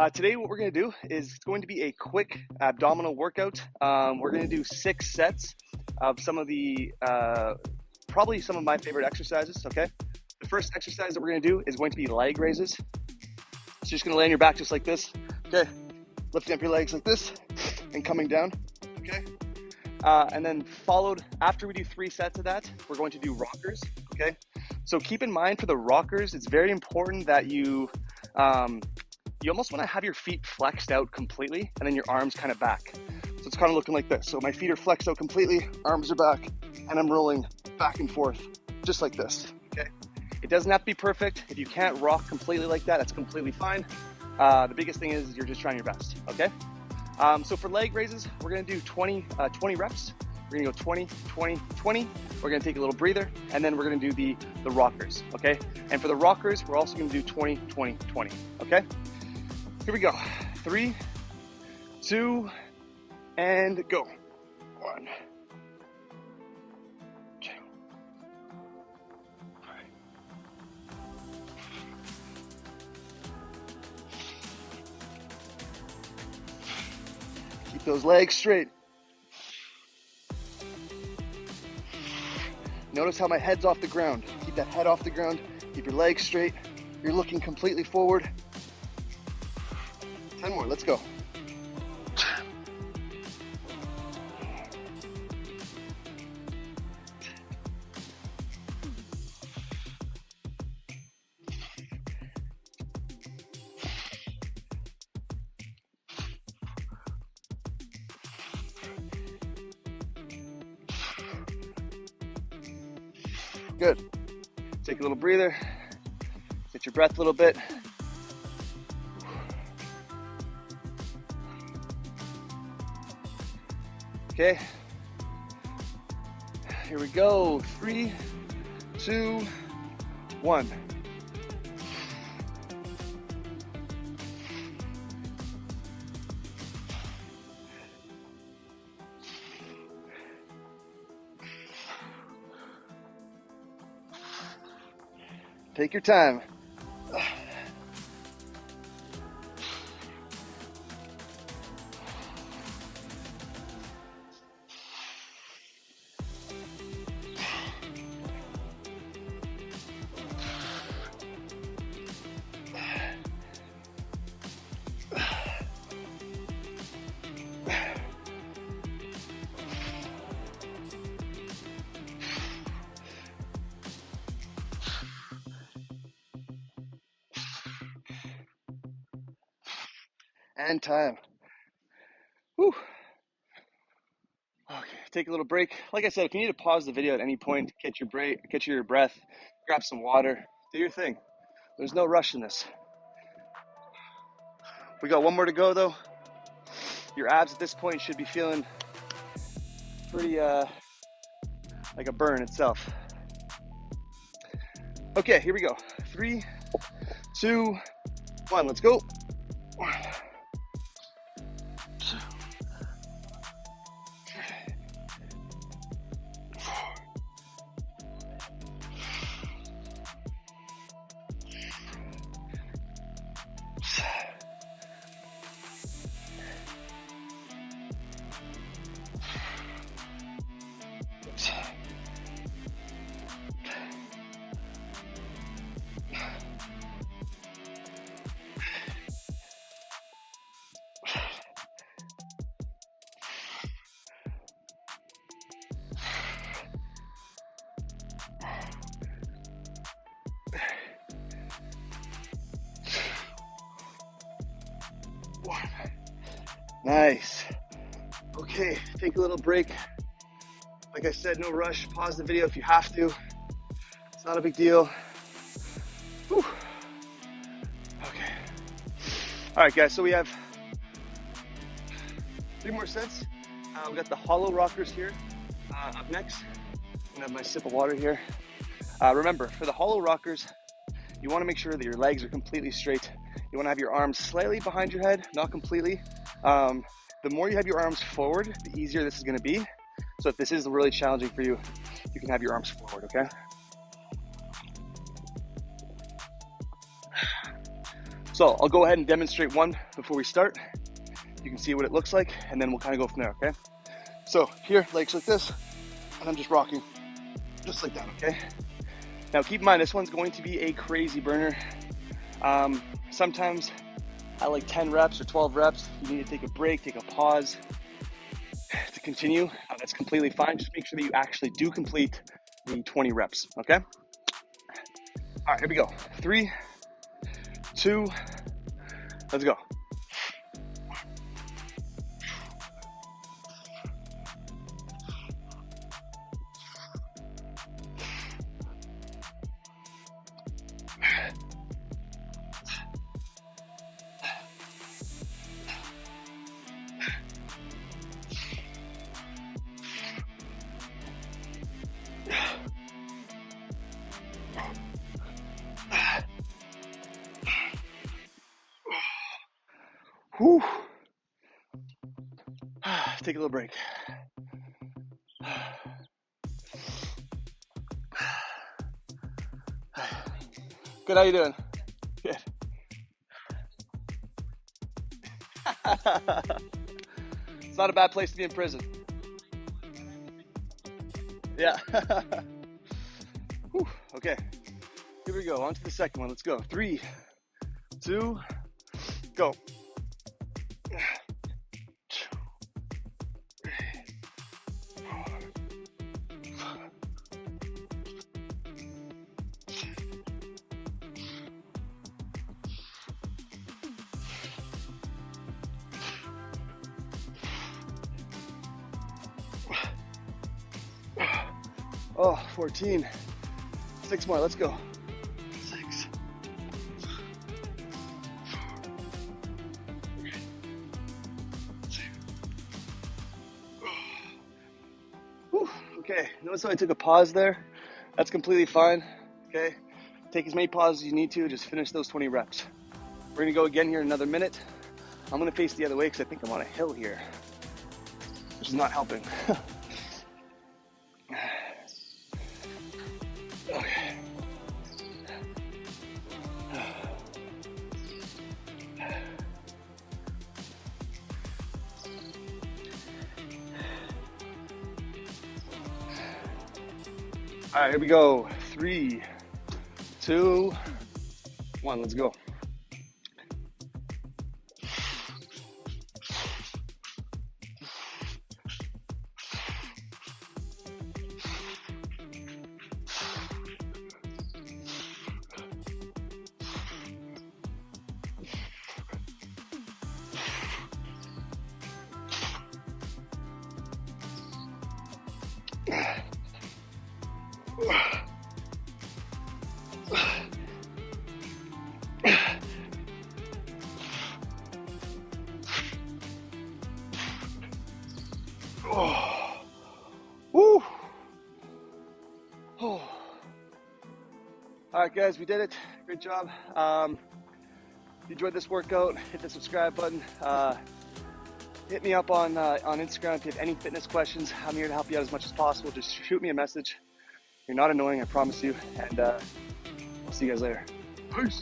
Today what we're going to do is it's going to be a quick abdominal workout. We're going to do 6 sets of some of the, probably some of my favorite exercises, okay? The first exercise that we're going to do is going to be leg raises. So you're just going to lay on your back just like this, okay? Lifting up your legs like this and coming down, okay? And then followed, after we do 3 sets of that, we're going to do rockers, okay? So keep in mind for the rockers, it's very important that you almost want to have your feet flexed out completely and then your arms kind of back. So it's kind of looking like this. So my feet are flexed out completely, arms are back, and I'm rolling back and forth, just like this, okay? It doesn't have to be perfect. If you can't rock completely like that, that's completely fine. The biggest thing is you're just trying your best, okay? So for leg raises, we're gonna do 20 reps. We're gonna go 20, 20, 20. We're gonna take a little breather, and then we're gonna do the rockers, okay? And for the rockers, we're also gonna do 20, 20, 20, okay? Here we go. 3, 2, and go. 1, 2, 3. Keep those legs straight. Notice how my head's off the ground. Keep that head off the ground. Keep your legs straight. You're looking completely forward. 10 more, let's go. Good. Take a little breather. Get your breath a little bit. Okay. Here we go. 3, 2, 1. Take your time. And time. Whew. Okay, take a little break. Like I said, if you need to pause the video at any point, catch your breath, grab some water, do your thing. There's no rush in this. We got 1 more to go though. Your abs at this point should be feeling pretty like a burn itself. Okay, here we go. 3, 2, 1, let's go. 1, 2, 3, 4. Nice. Okay, take a little break. Like I said, no rush. Pause the video if you have to. It's not a big deal. Whew. Okay. All right, guys, so we have 3 more sets. We've got the Hallow Rockers here up next. I'm gonna have my sip of water here. Remember, for the Hallow Rockers, you wanna make sure that your legs are completely straight. You wanna have your arms slightly behind your head, not completely. The more you have your arms forward, the easier this is gonna be. So if this is really challenging for you, you can have your arms forward, okay? So I'll go ahead and demonstrate one before we start. You can see what it looks like, and then we'll kind of go from there, okay? So here, legs like this, and I'm just rocking, just like that, okay? Now keep in mind, this one's going to be a crazy burner. Sometimes at like 10 reps or 12 reps, you need to take a break, take a pause to continue. That's completely fine. Just make sure that you actually do complete the 20 reps, okay? All right, here we go. 3, 2, let's go. Whew. Take a little break. Good, how you doing? Good. It's not a bad place to be in prison. Yeah. Whew. Okay, here we go, on to the second one, let's go. 3, 2, go. Oh, 14. 6 more, let's go. 6. Whew. Okay, notice how I took a pause there? That's completely fine, okay? Take as many pauses as you need to, just finish those 20 reps. We're gonna go again here in another minute. I'm gonna face the other way because I think I'm on a hill here, which is not helping. Okay. All right, here we go. 3, 2, 1, let's go. Oh. Woo. Oh. All right, guys, we did it. Great job. If you enjoyed this workout, hit the subscribe button. Hit me up on Instagram if you have any fitness questions. I'm here to help you out as much as possible. Just shoot me a message. You're not annoying, I promise you. And I'll see you guys later. Peace.